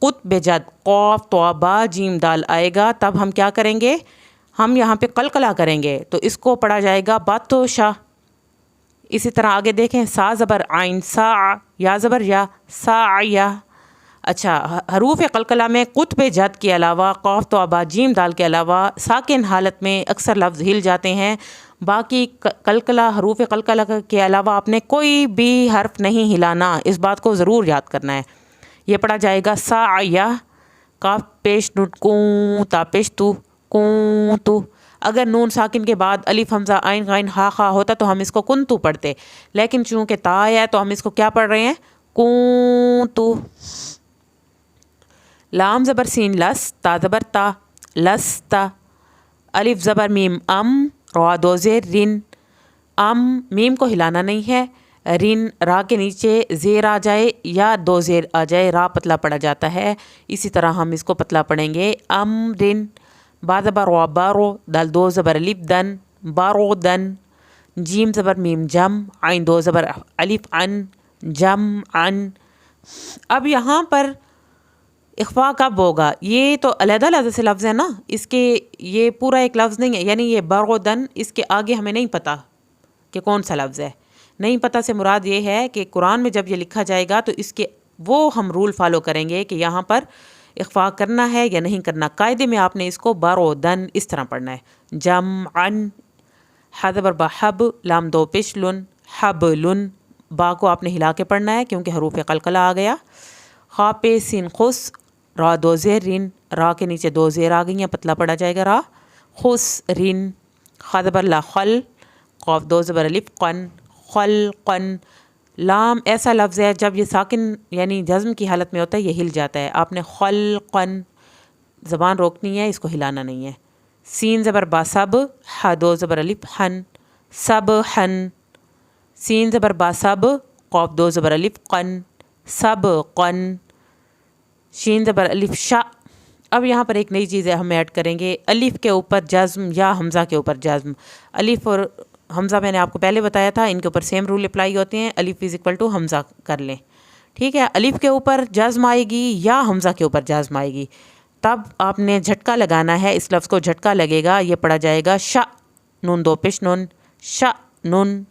قطب جد قاف تو با جیم دال آئے گا، تب ہم کیا کریں گے، ہم یہاں پہ قلقلہ کریں گے، تو اس کو پڑھا جائے گا باتوشا۔ اسی طرح آگے دیکھیں، سا زبر عین سا، یا زبر یا سا یا۔ اچھا، حروف قلقلہ میں قطب جد کے علاوہ قاف تو با جیم دال کے علاوہ ساکن حالت میں اکثر لفظ ہل جاتے ہیں۔ باقی قلقلہ، حروف قلقلہ کے علاوہ آپ نے کوئی بھی حرف نہیں ہلانا، اس بات کو ضرور یاد کرنا ہے۔ یہ پڑھا جائے گا سا یا، کاف پیش نون کوں، تا پیش تو کوں تو۔ اگر نون ساکن کے بعد الف حمزہ عین غین ہا خا ہوتا تو ہم اس کو کنتو پڑھتے، لیکن چونکہ تا ہے تو ہم اس کو کیا پڑھ رہے ہیں، کونتو۔ لام زبر سین لس، تا زبر تا لستا۔ الف زبر میم ام، را دو زیر رن، ام میم کو ہلانا نہیں ہے، رن را کے نیچے زیر آ جائے یا دو زیر آ جائے، را پتلا پڑا جاتا ہے، اسی طرح ہم اس کو پتلا پڑھیں گے، ام رن۔ با زبر وا بارو، دال دو زبر الف دن، بارو دن۔ جیم زبر میم جم، عین دو زبر الف ان، جم ان۔ اب یہاں پر اخفا کب ہوگا، یہ تو علیحدہ علیحدہ سے لفظ ہے نا، اس کے یہ پورا ایک لفظ نہیں ہے، یعنی یہ بارو دن، اس کے آگے ہمیں نہیں پتہ کہ کون سا لفظ ہے۔ نہیں پتہ سے مراد یہ ہے کہ قرآن میں جب یہ لکھا جائے گا تو اس کے وہ ہم رول فالو کریں گے کہ یہاں پر اخفا کرنا ہے یا نہیں کرنا۔ قاعدے میں آپ نے اس کو بارو دن اس طرح پڑھنا ہے، جم عن۔ ح زبر با حب، لام دو پیش لن، حب لن۔ با کو آپ نے ہلا کے پڑھنا ہے کیونکہ حروف قلقلہ آ گیا۔ خا پہ سین خس، را دو زیر رن، را کے نیچے دو زیر آ گئی ہیں، پتلا پڑا جائے گا، را خس رن۔ خا زبر لا خل، قاف دو زبر الف قن، خلقن۔ لام ایسا لفظ ہے جب یہ ساکن یعنی جزم کی حالت میں ہوتا ہے یہ ہل جاتا ہے، آپ نے خلقن زبان روکنی ہے، اس کو ہلانا نہیں ہے۔ سین زبر با سب، ح دو زبر الف حن، سب حن۔ سین زبر با سب، قاف دو زبر الف قن، سب قن۔ شین زبر الف شا۔ اب یہاں پر ایک نئی چیز ہے ہم ایڈ کریں گے، الف کے اوپر جزم یا حمزہ کے اوپر جزم۔ الف اور حمزہ میں نے آپ کو پہلے بتایا تھا، ان کے اوپر سیم رول اپلائی ہوتے ہیں، الف از اکول ٹو حمزہ کر لیں، ٹھیک ہے۔ الف کے اوپر جزم آئے گی یا حمزہ کے اوپر جزم آئے گی، تب آپ نے جھٹکا لگانا ہے، اس لفظ کو جھٹکا لگے گا، یہ پڑھا جائے گا شا، نون دو پیش نون، شا نون۔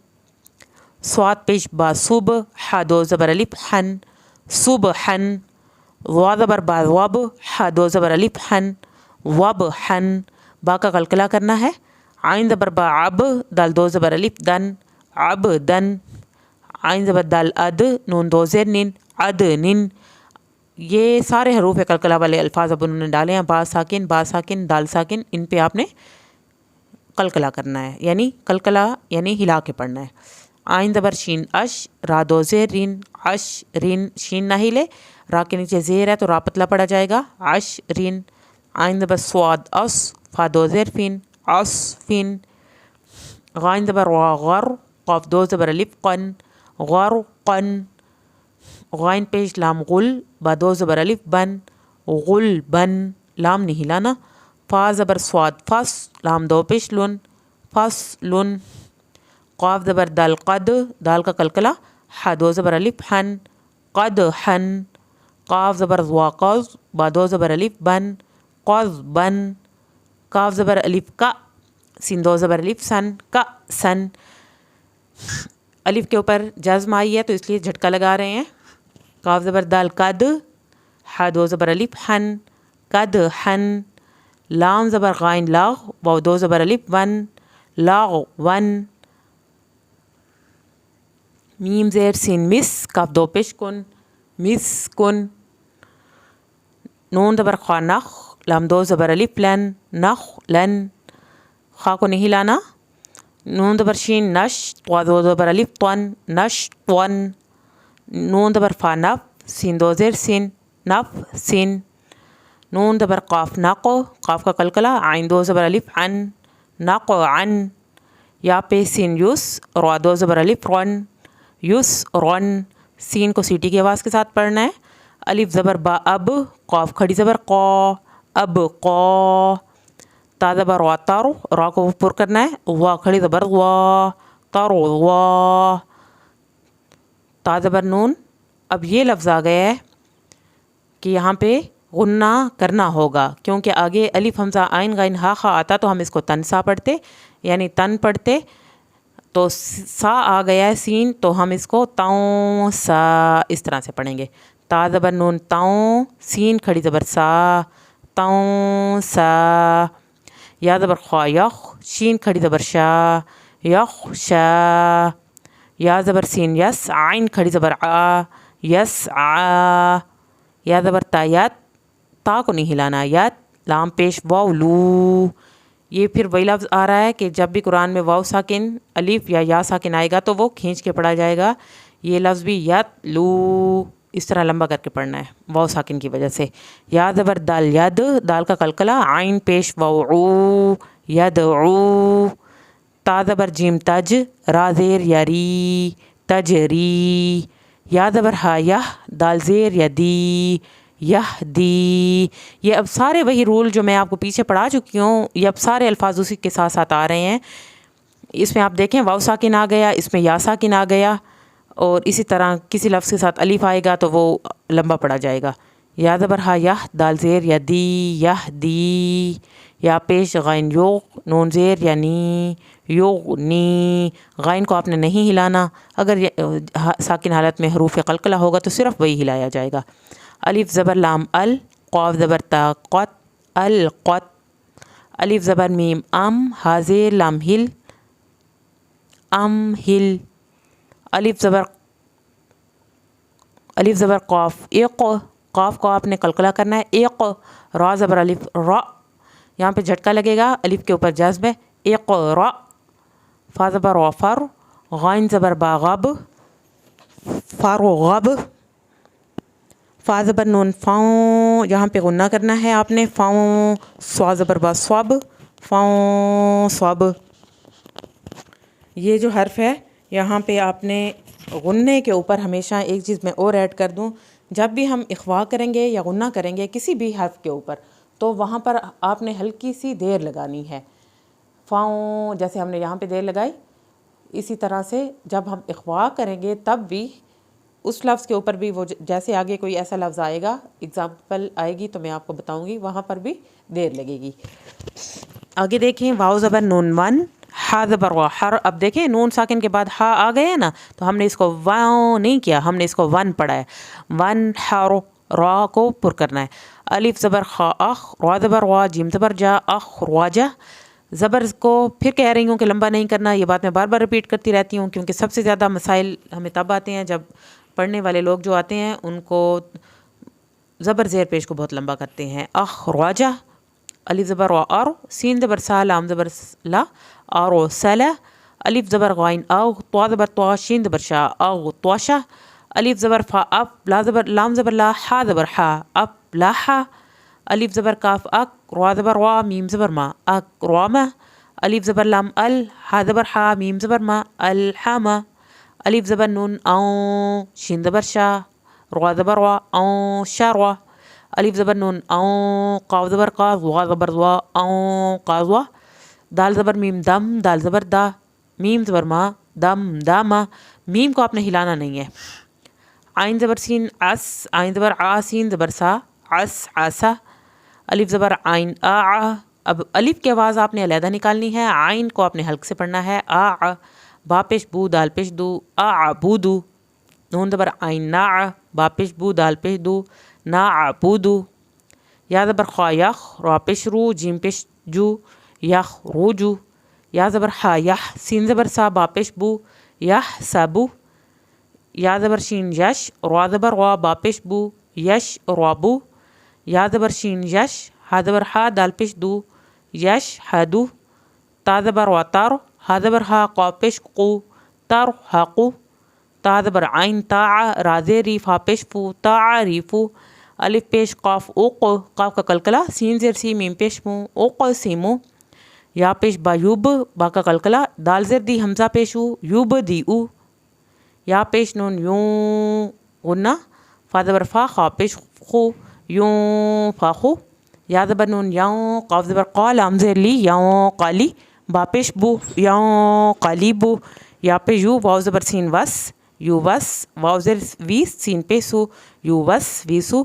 سواد پیش با صب، ح دو زبر الف حن، صبحن۔ وا زبر با وب، ح دو زبر الف حن، وب حن۔ با کا قلقلہ کرنا ہے، عین زبر با عب، دال دو زبر الف دن، عب دن۔ عین زبر دال اد، نون دو زیر نن، عد نن۔ یہ سارے حروف قلقلہ والے الفاظ اب انہوں نے ڈالے ہیں، با ساکن، با ساکن، دال ساکن، ان پہ آپ نے قلقلہ کرنا ہے، یعنی قلقلہ یعنی ہلا کے پڑھنا ہے۔ عین زبر شین اش، را دو زیر رن، اش رن۔ شین نہ ہلے، را کے نیچے زیر ہے تو را پتلا پڑا جائے گا، اش رن۔ عین زبر سواد اس، فا دو زیر فین، اس فین۔ غین زبر وا غر، قاف دو زبر الف قن، غر قن۔ غین پیش لام غل، با دو زبر الف بن، غل بن۔ لام نہیں ہلانا۔ فا زبر سواد فس، لام دو پیش لن، فس لن۔ قاف زبر دال قد، دال کا قلقلہ، ح دو زبر الف حن، قد حن۔ قاف زبر وا قز، با دو زبر الف بن، قز بن۔ کاف زبر الف کا، سین دو زبر الف سن، کا سن۔ الف کے اوپر جزم آئی ہے تو اس لیے جھٹکا لگا رہے ہیں۔ کاف زبر دال قد، ح دو زبر الف حن، قد حن۔ لام زبر غائن لاغ، واو دو زبر الف ون، لاغ ون۔ میم زیر سین مس، کاف دو پیش کن، مس کن۔ نون زبر خا نخ، لام دو زبر الف لن، نخ لن۔ خا کو نہیں لانا۔ نون زبر شین نش، طوا دو زبر الف طن، نش طن۔ نون زبر فا نف، سین دو زیر سین، نف سین۔ نون زبر قاف نق، قاف کا قلقلہ، عین دو زبر الف عن، نق عن۔ یا پہ سین یس، را دو زبر الف رن، یس رن۔ سین کو سیٹی کی آواز کے ساتھ پڑھنا ہے۔ الف زبر با اب، قاف کھڑی زبر قا، اب قا۔ تا زبر وا تر، را کو پر کرنا ہے، وا کھڑی زبر وا، تر وا۔ تا زبر نون۔ اب یہ لفظ آ گیا ہے کہ یہاں پہ غنہ کرنا ہوگا، کیونکہ آگے الف حمزہ عین غین ہا خا آتا تو ہم اس کو تن سا پڑھتے، یعنی تن پڑھتے، تو سا آ گیا ہے سین تو ہم اس کو تاؤں سا اس طرح سے پڑھیں گے۔ تا زبر نون تاؤں، سین کھڑی زبر سا، تاؤں سا۔ یا زبر خوا یخ، شین کھڑی زبر شا، یخ شا۔ یا زبر سین یس، عین کھڑی زبر آ، یس آ۔ یا زبر تا یت، تا کو نہیں ہلانا، یت لام پیش واو لو۔ یہ پھر وہی لفظ آ رہا ہے کہ جب بھی قرآن میں واو ساکن الف یا ساکن آئے گا تو وہ کھینچ کے پڑھا جائے گا۔ یہ لفظ بھی یت لو اس طرح لمبا کر کے پڑھنا ہے واو ساکن کی وجہ سے۔ یا زبر دال ید، دال کا قلقلہ، عین پیش واو عو، یدعو۔ تا زبر جیم تج، را زیر یا ری، تجری۔ یا زبر ہا یہ، دال زیر یا دی، یہدی۔ یہ اب سارے وہی رول جو میں آپ کو پیچھے پڑھا چکی ہوں، یہ اب سارے الفاظ اسی کے ساتھ ساتھ آ رہے ہیں۔ اس میں آپ دیکھیں واو ساکن آ گیا، اس میں یا ساکن آ گیا، اور اسی طرح کسی لفظ کے ساتھ الف آئے گا تو وہ لمبا پڑھا جائے گا۔ یا زبر ہا یہ، دال زیر یا دی، یہدی۔ یا پیش غین یوغ، نون زیر یا نی، یغنی۔ غین کو آپ نے نہیں ہلانا، اگر ساکن حالت میں حروف قلقلہ ہوگا تو صرف وہی ہلایا جائے گا۔ الف زبر لام ال، قاف زبر تا قط، القط۔ الف زبر میم ام، ہا زیر لام ہل، ام ہل۔ الف زبر قاف اق، قاف کو آپ نے قلقلہ کرنا ہے، اق۔ را زبر الف را، یہاں پہ جھٹکا لگے گا، الف کے اوپر جذب ہے، اقرا۔ فا زبر وفر، غین زبر باغب، فرغب۔ فا زبر نون فاؤں، یہاں پہ غنہ کرنا ہے آپ نے، فاؤں۔ سوا زبر با صوب، فاؤں صوب۔ یہ جو حرف ہے یہاں پہ آپ نے غنے کے اوپر ہمیشہ ایک چیز میں اور ایڈ کر دوں، جب بھی ہم اخوا کریں گے یا غنہ کریں گے کسی بھی حرف کے اوپر تو وہاں پر آپ نے ہلکی سی دیر لگانی ہے۔ فاؤں جیسے ہم نے یہاں پہ دیر لگائی، اسی طرح سے جب ہم اخوا کریں گے تب بھی اس لفظ کے اوپر بھی وہ جیسے آگے کوئی ایسا لفظ آئے گا، اگزامپل آئے گی تو میں آپ کو بتاؤں گی، وہاں پر بھی دیر لگے گی۔ آگے دیکھیں واو زبر نون ون، ہا زبر وا ہر۔ اب دیکھیں نون ساکن کے بعد ہا آ گیا نا تو ہم نے اس کو واؤ نہیں کیا، ہم نے اس کو ون پڑھا ہے، ون ہر۔ را کو پر کرنا ہے۔ الف زبر خا اخ، را زبر وا، جیم زبر جا، اخ رواجہ۔ زبر کو پھر کہہ رہی ہوں کہ لمبا نہیں کرنا، یہ بات میں بار بار رپیٹ کرتی رہتی ہوں کیونکہ سب سے زیادہ مسائل ہمیں تب آتے ہیں جب پڑھنے والے لوگ جو آتے ہیں ان کو زبر زیر پیش کو بہت لمبا کرتے ہیں۔ اخ رواجہ۔ الف زبر وا اور، سین زبر سا، لام زبر لا، اور سلا۔ الف زبر غائن او، طوا زبر طوا، شین زبر شا، او طواشا۔ الف زبر فا اپ، لام زبر لا، ہا زبر ہا، اپ لاحا۔ الف زبر کاف اک، را زبر وا، میم زبر ما، اک راما۔ الف زبر لام ال، ہا زبر ہا، میم زبر ما، الحاما۔ الف زبر نون او، شین زبر شا، را زبر وا، او شاروا۔ الف زبر نون او، قاف زبر قا، وا زبر وا، او قازوا۔ دال زبر میم دم، دال زبر دا، میم زبر ما، دم داما۔ میم کو آپ نے ہلانا نہیں ہے۔ عین زبر سین اس، عین زبر آ، سین زبر سا، اس آسا۔ الف زبر عین آ۔ اب الف کی آواز آپ نے علیحدہ نکالنی ہے، عین کو آپ نے حلق سے پڑھنا ہے، آ۔ با پیش بو، دال پیش دو، آ بودو۔ نون زبر عین نا، با پیش بو، دال پیش دو، نا بودو۔ یا زبر خوا یخ، را پیش رو، جیم پیش جو، یخ روجو۔ یا زبر ہا یح، سین زبر سا، با پیش بو، یح سابو۔ یا زبر شین یش، را زبر وا، با پیش بو، یش رابو۔ یا زبر شین یش، ہا زبر ہا، دال پیش دو، یش ہادو۔ تا زبر وا تر، ہا زبر ہا، قاف پیش قو، تر ہاقو۔ تا زبر عین تا، را زیر ری، فا پیش فو، تا ریفو۔ الف پیش قاف اوق، قاف کا قلقلہ، سین زیر سی، میم پیش مو، اوق سیمو۔ یا پیش با یوب، با کا قلقلہ، دال زیر دی، حمزہ پیش او، یوب دی او۔ یا پیش نون یوں غنہ، فا زبر فا، خا پیش خو، یوں فاخو۔ یا زبر نون یاؤں، قاف زبر قا، لام زیر لی، یاؤں قالی۔ با پیش بو، یاؤں قالیبو۔ یا پیش یو، واو زبر سین وس، یو وس۔ واو زیر ویس، سین پیسو، یو وس ویسو۔